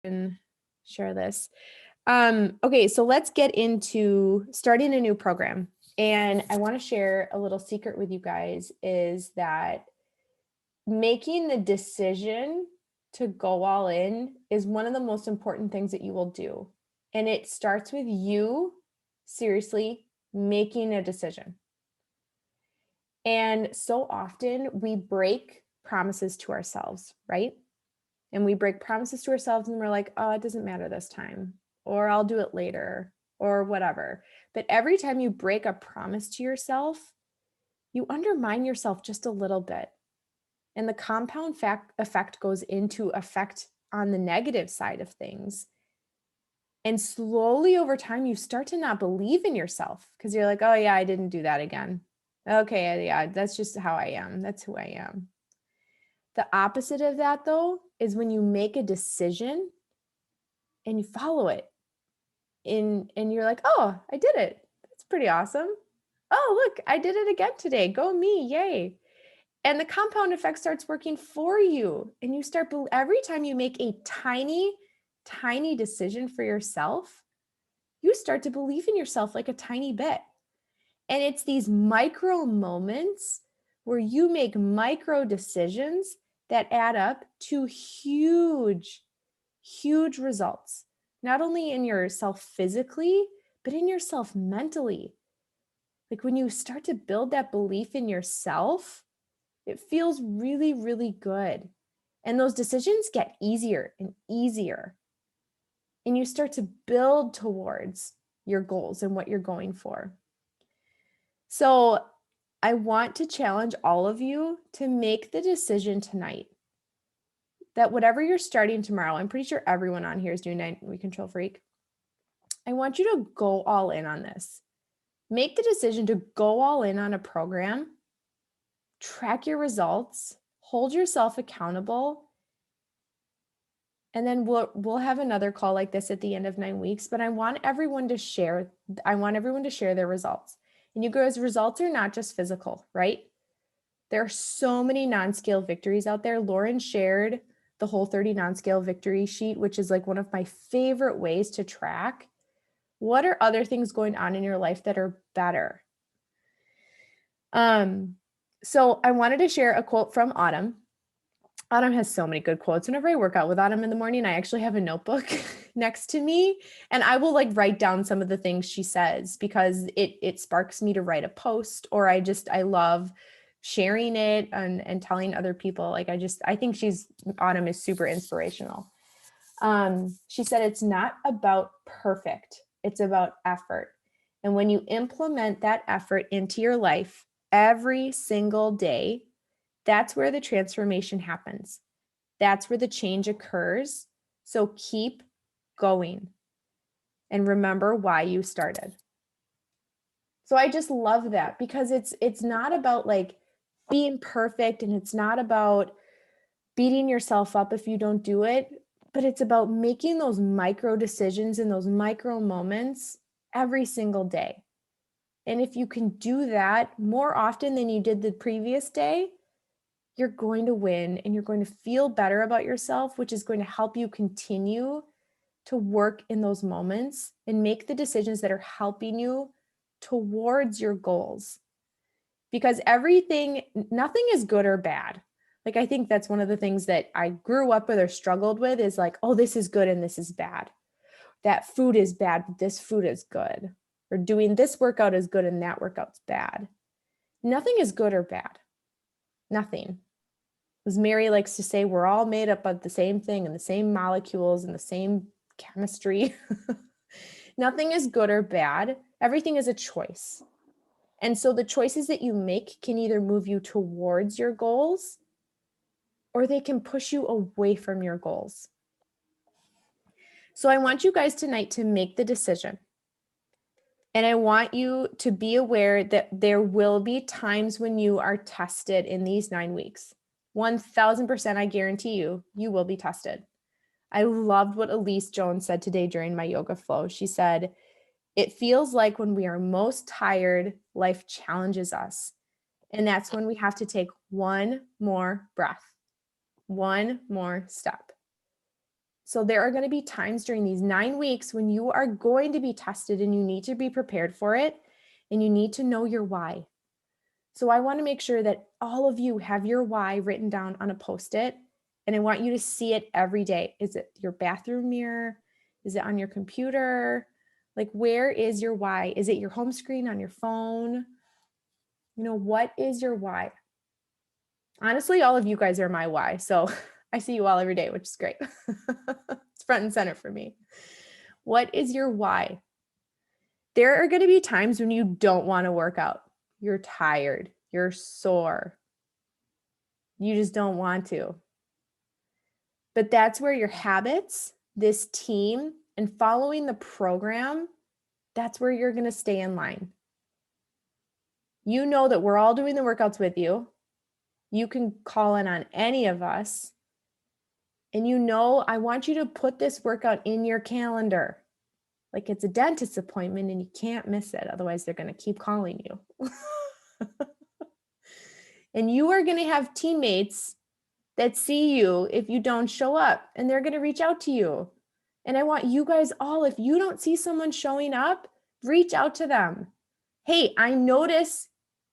and share this. Okay, so let's get into starting a new program. And I want to share a little secret with you guys is that making the decision to go all in is one of the most important things that you will do. And it starts with you seriously making a decision. And so often we break promises to ourselves, right? And we break promises to ourselves and we're like, oh, it doesn't matter this time, or I'll do it later, or whatever. But every time you break a promise to yourself, you undermine yourself just a little bit. And the compound effect goes into effect on the negative side of things. And slowly over time, you start to not believe in yourself because you're like, oh, yeah, I didn't do that again. Okay, yeah, that's just how I am. That's who I am. The opposite of that, though, is when you make a decision and you follow it and you're like, oh, I did it. That's pretty awesome. Oh, look, I did it again today. Go me. Yay. And the compound effect starts working for you. And you start, every time you make a tiny, tiny decision for yourself, you start to believe in yourself like a tiny bit. And it's these micro moments where you make micro decisions that add up to huge, huge results, not only in yourself physically, but in yourself mentally. Like when you start to build that belief in yourself, it feels really, really good. And those decisions get easier and easier. And you start to build towards your goals and what you're going for. So I want to challenge all of you to make the decision tonight that whatever you're starting tomorrow, I'm pretty sure everyone on here is doing 9-week Control Freak. I want you to go all in on this. Make the decision to go all in on a program, track your results, hold yourself accountable, and then we'll have another call like this at the end of 9 weeks, but I want everyone to share their results. And you guys, results are not just physical, right? There are so many non-scale victories out there. Lauren shared the Whole30 non-scale victory sheet, which is like one of my favorite ways to track. What are other things going on in your life that are better? So I wanted to share a quote from Autumn. Autumn has so many good quotes. Whenever I work out with Autumn in the morning, I actually have a notebook next to me and I will like write down some of the things she says because it sparks me to write a post, or I love sharing it and telling other people. Like I think Autumn is super inspirational. She said, it's not about perfect, it's about effort. And when you implement that effort into your life every single day, that's where the transformation happens. That's where the change occurs. So keep going and remember why you started. So I just love that because it's not about like being perfect, and it's not about beating yourself up if you don't do it, but it's about making those micro decisions in those micro moments every single day. And if you can do that more often than you did the previous day, you're going to win and you're going to feel better about yourself, which is going to help you continue to work in those moments and make the decisions that are helping you towards your goals. Because nothing is good or bad. Like, I think that's one of the things that I grew up with or struggled with is like, oh, this is good and this is bad. That food is bad, but this food is good. Or doing this workout is good and that workout's bad. Nothing is good or bad. Nothing. As Mary likes to say, we're all made up of the same thing and the same molecules and the same chemistry. Nothing is good or bad. Everything is a choice. And so the choices that you make can either move you towards your goals or they can push you away from your goals. So I want you guys tonight to make the decision. And I want you to be aware that there will be times when you are tested in these 9 weeks. 1000%, I guarantee you, you will be tested. I loved what Elise Jones said today during my yoga flow. She said, it feels like when we are most tired, life challenges us. And that's when we have to take one more breath, one more step. So there are going to be times during these 9 weeks when you are going to be tested and you need to be prepared for it, and you need to know your why. So I want to make sure that all of you have your why written down on a Post-it, and I want you to see it every day. Is it your bathroom mirror? Is it on your computer? Like, where is your why? Is it your home screen on your phone? You know, what is your why? Honestly, all of you guys are my why. So I see you all every day, which is great. It's front and center for me. What is your why? There are going to be times when you don't want to work out. You're tired. You're sore. You just don't want to. But that's where your habits, this team, and following the program, that's where you're going to stay in line. You know that we're all doing the workouts with you. You can call in on any of us. And you know, I want you to put this workout in your calendar. Like it's a dentist appointment and you can't miss it. Otherwise, they're going to keep calling you. And you are going to have teammates that see you if you don't show up, and they're going to reach out to you. And I want you guys all, if you don't see someone showing up, reach out to them. Hey, I notice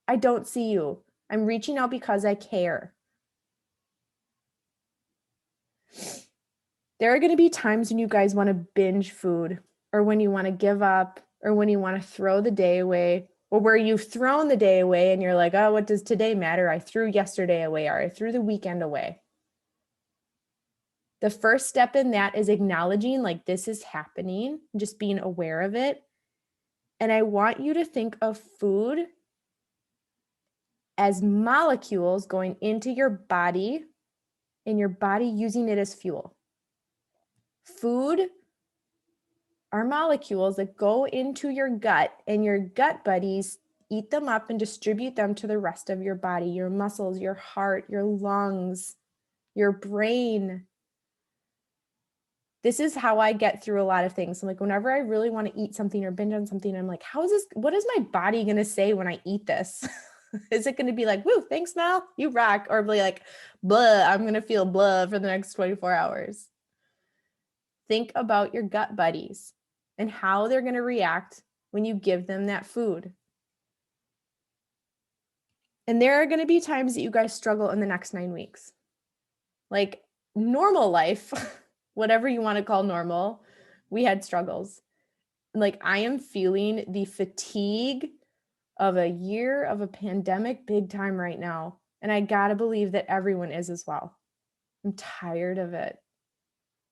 I don't see you. I'm reaching out because I care. There are going to be times when you guys want to binge food, or when you want to give up, or when you want to throw the day away, or where you've thrown the day away and you're like, oh, what does today matter? I threw yesterday away, or I threw the weekend away. The first step in that is acknowledging like this is happening, just being aware of it. And I want you to think of food as molecules going into your body, and your body using it as fuel. Food are molecules that go into your gut, and your gut buddies eat them up and distribute them to the rest of your body, your muscles, your heart, your lungs, your brain. This is how I get through a lot of things. I'm like, whenever I really want to eat something or binge on something, I'm like, what is my body going to say when I eat this? Is it going to be like, woo, thanks, Mel, you rock? Or be like, blah, I'm going to feel blah for the next 24 hours. Think about your gut buddies and how they're going to react when you give them that food. And there are going to be times that you guys struggle in the next 9 weeks. Like normal life, whatever you want to call normal, we had struggles. Like I am feeling the fatigue of a year of a pandemic big time right now. And I got to believe that everyone is as well. I'm tired of it.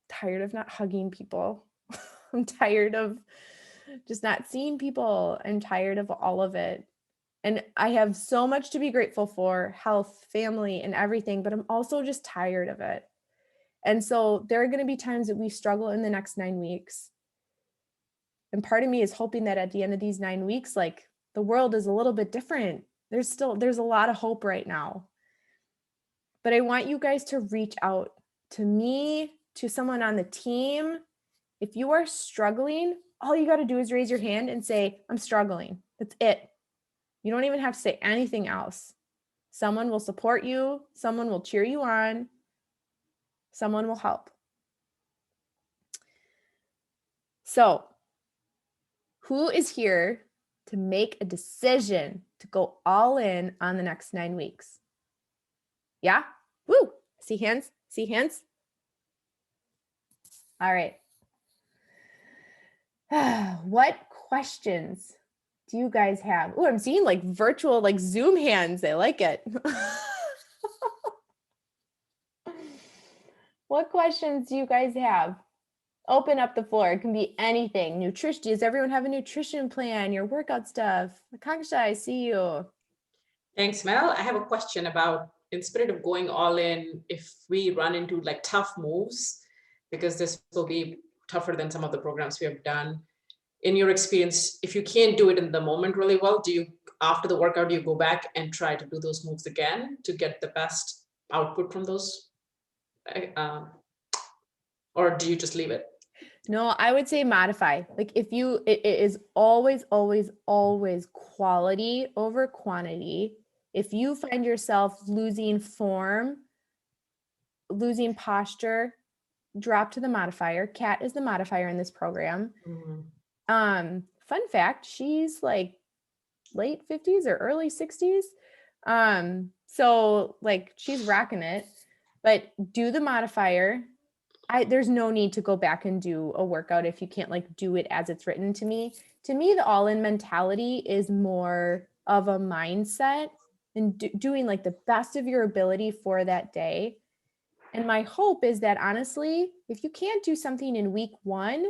Tired of not hugging people. I'm tired of just not seeing people. I'm tired of all of it. And I have so much to be grateful for, health, family, and everything, but I'm also just tired of it. And so there are going to be times that we struggle in the next 9 weeks. And part of me is hoping that at the end of these 9 weeks, like the world is a little bit different. There's a lot of hope right now. But I want you guys to reach out to me, to someone on the team. If you are struggling, all you got to do is raise your hand and say, I'm struggling. That's it. You don't even have to say anything else. Someone will support you. Someone will cheer you on. Someone will help. So, who is here to make a decision to go all in on the next 9 weeks? Yeah? Woo! See hands? See hands? All right. What questions do you guys have? Oh, I'm seeing like virtual, like Zoom hands. I like it. What questions do you guys have? Open up the floor. It can be anything. Nutrition. Does everyone have a nutrition plan? Your workout stuff? Akanksha, I see you. Thanks, Mel. I have a question about, in spirit of going all in, if we run into like tough moves, because this will be tougher than some of the programs we have done. In your experience, if you can't do it in the moment really well, do you, after the workout, do you go back and try to do those moves again to get the best output from those? Or do you just leave it? No, I would say modify. Like if you, it is always, always, always quality over quantity. If you find yourself losing form, losing posture, drop to the modifier. Kat is the modifier in this program. Mhm. Fun fact, she's like late 50s or early 60s. So like she's rocking it, but do the modifier. There's no need to go back and do a workout if you can't like do it as it's written to me. To me, the all-in mentality is more of a mindset and doing like the best of your ability for that day. And my hope is that honestly, if you can't do something in week 1,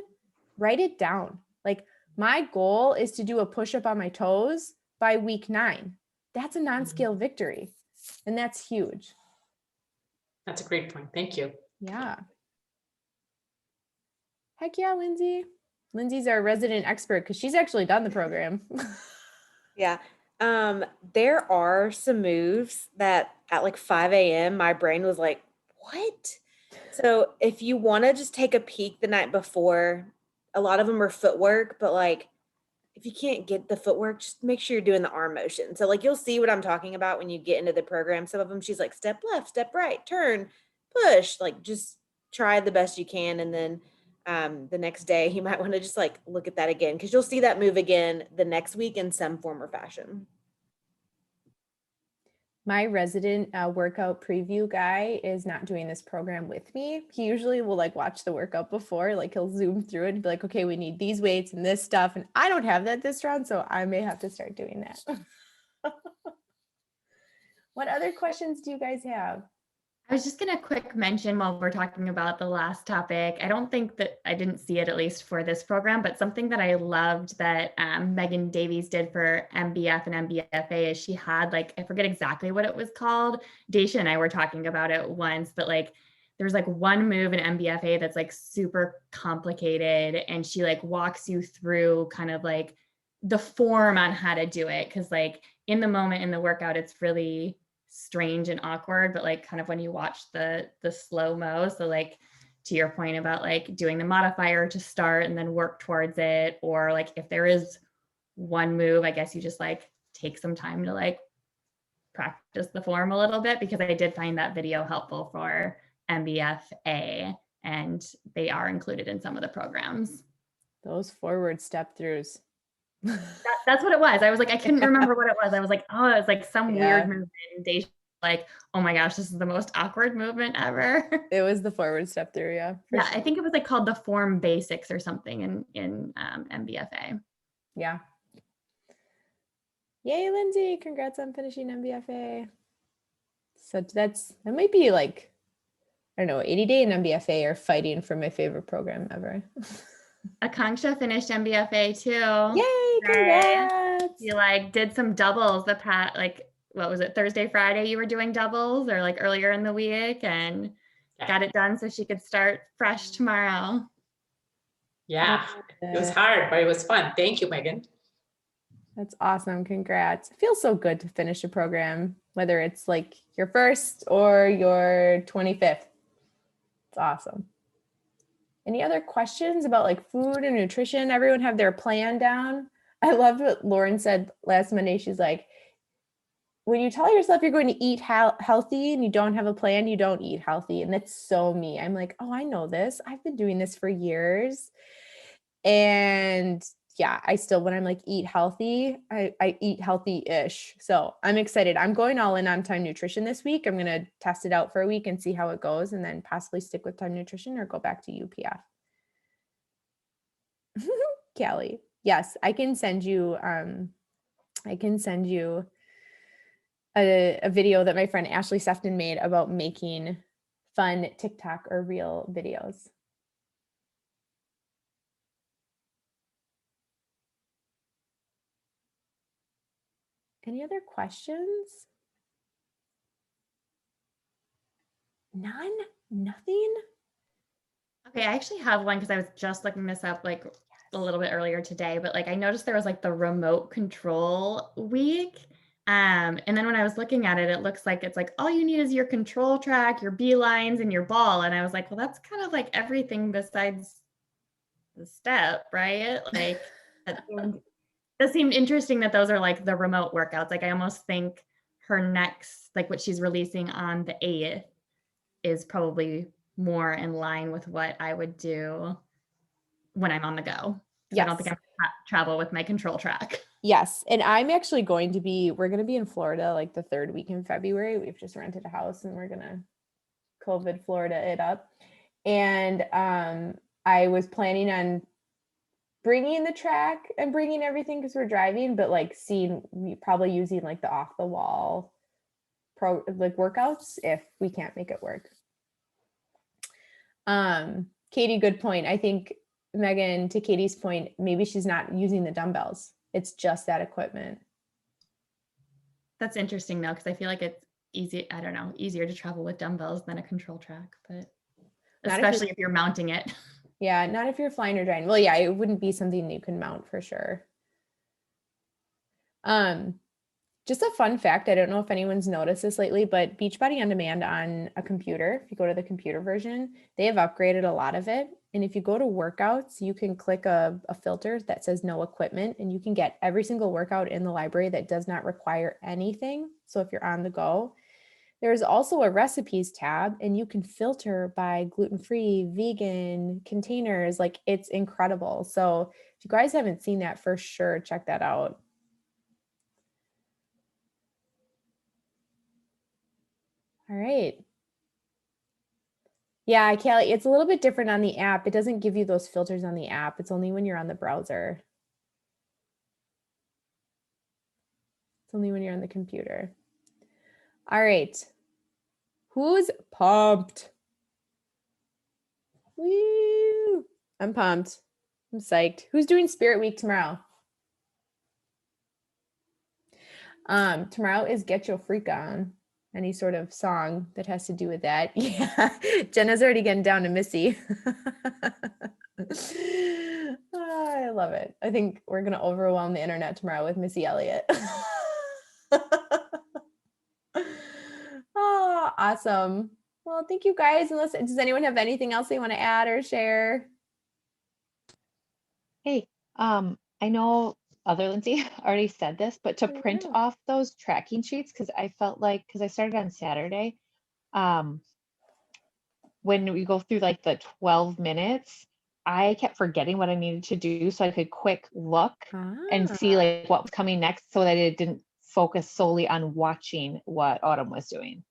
write it down. Like my goal is to do a push-up on my toes by week 9. That's a non-scale victory. And that's huge. That's a great point. Thank you. Yeah. Heck yeah, Lindsay. Lindsay's our resident expert because she's actually done the program. Yeah. There are some moves that at like 5 a.m. my brain was like, what? So if you want to just take a peek the night before, a lot of them are footwork, but like if you can't get the footwork, just make sure you're doing the arm motion. So like you'll see what I'm talking about when you get into the program. Some of them she's like step left, step right, turn, push, like just try the best you can. And then the next day you might want to just like look at that again because you'll see that move again the next week in some form or fashion. My resident workout preview guy is not doing this program with me. He usually will like watch the workout before, like he'll zoom through it and be like, okay, we need these weights and this stuff. And I don't have that this round, so I may have to start doing that. What other questions do you guys have? I was just going to quick mention while we're talking about the last topic. I don't think that I didn't see it, at least for this program, but something that I loved that Megan Davies did for MBF and MBFA is she had like, I forget exactly what it was called. Daisha and I were talking about it once, but like there's like one move in MBFA that's like super complicated. And she like walks you through kind of like the form on how to do it. Cause like in the moment in the workout, it's really strange and awkward, but like kind of when you watch the slow-mo, so like to your point about like doing the modifier to start and then work towards it, or like if there is one move, I guess you just like take some time to like practice the form a little bit, because I did find that video helpful for MBFA and they are included in some of the programs. Those forward step throughs. That's what it was. I was like, I couldn't remember what it was. I was like, oh, it was like some weird movement. And Daisha like, oh my gosh, this is the most awkward movement ever. It was the forward step through, yeah. Yeah, sure. I think it was like called the form basics or something in MBFA. Yeah. Yay, Lindsay! Congrats on finishing MBFA. So that might be like, I don't know, 80-day and MBFA are fighting for my favorite program ever. Akanksha finished MBFA too. Yay, congrats! You like did some doubles like, what was it, Thursday, Friday you were doing doubles, or like earlier in the week, and got it done so she could start fresh tomorrow. Yeah, it was hard, but it was fun. Thank you, Megan. That's awesome. Congrats. It feels so good to finish a program, whether it's like your first or your 25th. It's awesome. Any other questions about like food and nutrition? Everyone have their plan down? I loved what Lauren said last Monday. She's like, when you tell yourself you're going to eat healthy and you don't have a plan, you don't eat healthy. And that's so me. I'm like, oh, I know this. I've been doing this for years. And yeah, I still, when I'm like eat healthy, I eat healthy-ish. So I'm excited. I'm going all in on Time Nutrition this week. I'm going to test it out for a week and see how it goes, and then possibly stick with Time Nutrition or go back to UPF. Callie, yes, I can send you a video that my friend Ashley Sefton made about making fun TikTok or reel videos. Any other questions? None? Nothing? Okay, I actually have one because I was just looking this up like a little bit earlier today, but like I noticed there was like the remote control week. And then when I was looking at it, it looks like it's like all you need is your control track, your beelines, and your ball. And I was like, well, that's kind of like everything besides the step, right? Like that seemed interesting that those are like the remote workouts. Like I almost think her next, like what she's releasing on the 8th is probably more in line with what I would do when I'm on the go. 'Cause I don't think Yes. I'm gonna travel with my control track. Yes. And I'm actually we're going to be in Florida like the third week in February. We've just rented a house and we're going to COVID Florida it up. And I was planning on bringing the track and bringing everything because we're driving, but like probably using like the off the wall like workouts if we can't make it work. Katie, good point. I think Megan, to Katie's point, maybe she's not using the dumbbells. It's just that equipment. That's interesting though, because I feel like it's easy. I don't know, easier to travel with dumbbells than a control track, but Not if especially if you're mounting it. Yeah, not if you're flying or driving. Well, yeah, it wouldn't be something you can mount for sure. Just a fun fact, I don't know if anyone's noticed this lately, but Beachbody On Demand on a computer, if you go to the computer version, they have upgraded a lot of it. And if you go to workouts, you can click a filter that says no equipment, and you can get every single workout in the library that does not require anything. So if you're on the go, there's also a recipes tab, and you can filter by gluten-free, vegan, containers. Like, it's incredible. So if you guys haven't seen that, for sure, check that out. All right. Yeah, Kelly, it's a little bit different on the app. It doesn't give you those filters on the app. It's only when you're on the browser. It's only when you're on the computer. All right. Who's pumped? Woo! I'm pumped. I'm psyched. Who's doing Spirit Week tomorrow? Tomorrow is Get Your Freak On. Any sort of song that has to do with that. Yeah, Jenna's already getting down to Missy. Oh, I love it. I think we're going to overwhelm the internet tomorrow with Missy Elliott. Oh, awesome. Well, thank you guys. Does anyone have anything else they want to add or share? Hey, I know other Lindsay already said this, but to print off those tracking sheets, because I felt like, because I started on Saturday, when we go through like the 12 minutes, I kept forgetting what I needed to do so I could quick look and see like what was coming next so that it didn't focus solely on watching what Autumn was doing.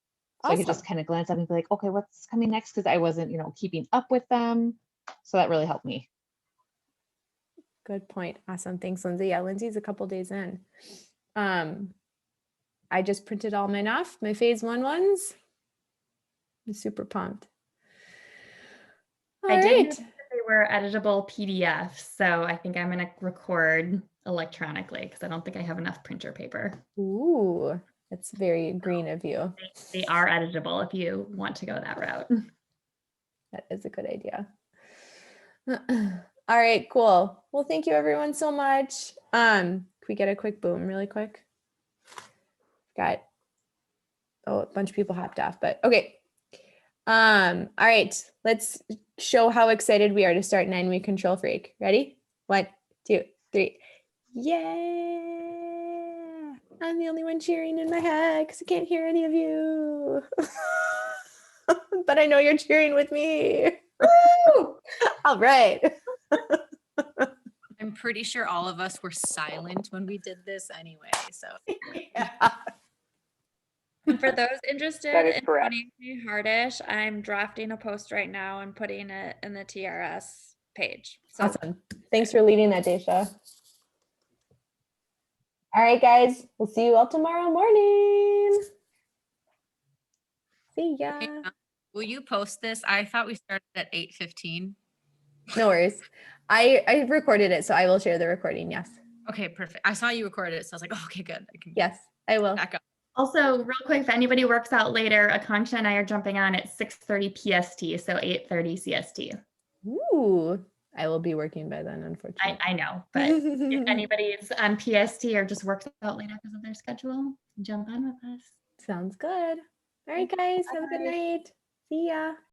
So I could just kind of glance up and be like, okay, what's coming next? Because I wasn't, keeping up with them. So that really helped me. Good point. Awesome. Thanks, Lindsay. Yeah, Lindsay's a couple days in. I just printed all mine off, my phase 1 ones. I'm super pumped. I did notice that they were editable PDFs, so I think I'm going to record electronically because I don't think I have enough printer paper. Ooh, that's very green of you. They are editable if you want to go that route. That is a good idea. All right, cool. Well, thank you everyone so much. Can we get a quick boom really quick? Got, a bunch of people hopped off, but okay. All right, let's show how excited we are to start 9-week Control Freak. Ready? 1, 2, 3. Yeah. I'm the only one cheering in my head because I can't hear any of you. But I know you're cheering with me. Woo! All right. I'm pretty sure all of us were silent when we did this anyway. So Yeah. And for those interested That is in correct. joining me, Hardish, I'm drafting a post right now and putting it in the TRS page. So Awesome. Thanks for leading that, Daisha. All right, guys. We'll see you all tomorrow morning. See ya. okay, will you post this? I thought we started at 8:15. No worries. I recorded it, so I will share the recording. Yes. Okay, perfect. I saw you recorded it, so I was like, oh, okay, good. I can Yes, I will. back up. Also, real quick, if anybody works out later, Akansha and I are jumping on at 6:30 PST, so 8:30 CST. Ooh, I will be working by then, unfortunately. I know, but if anybody's on PST or just works out later because of their schedule, jump on with us. Sounds good. All right, guys. Have a good Bye. night. See ya.